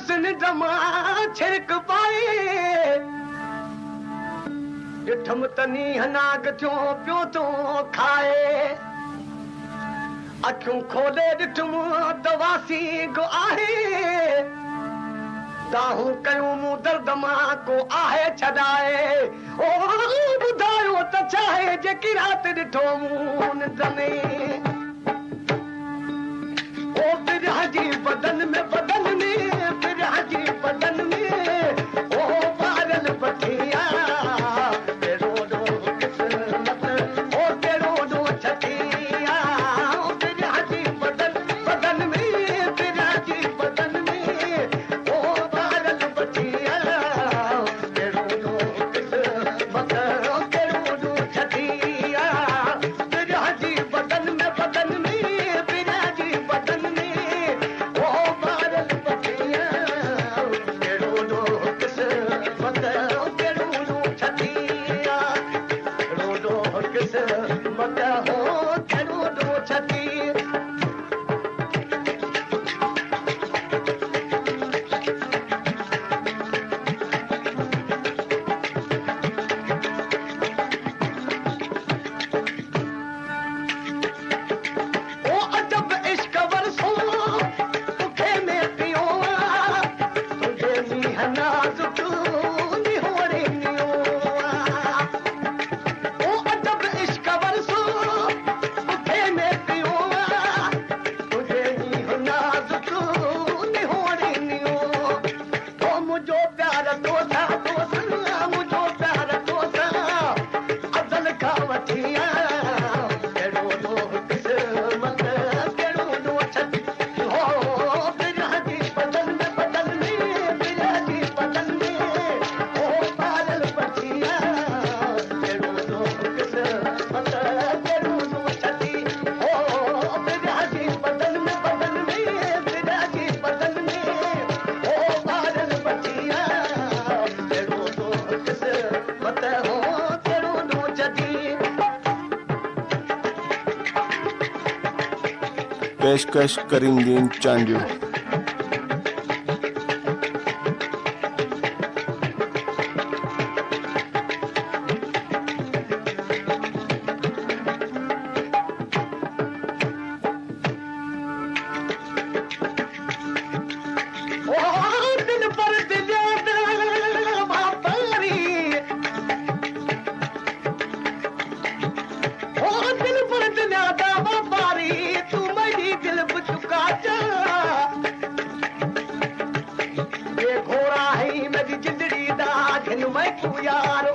हुस्न जमा छिड़क पाए ॾिठम तनी हनाग थियो पियो तो खाए अखियूं खोले ॾिठम दवासी को आहे दाहूं कयूं मूं दर्द मां को आहे छॾाए ओ ॿुधायो त छाहे जेकी राति ॾिठो मूं निंड में ओ बिरह जी बदन में बिरह जी बदन में ओ बारल बठिया पेशकश करीमदीन चांडियो। घोड़ा है मेरी जिंदड़ी दा घिन मैं तू यार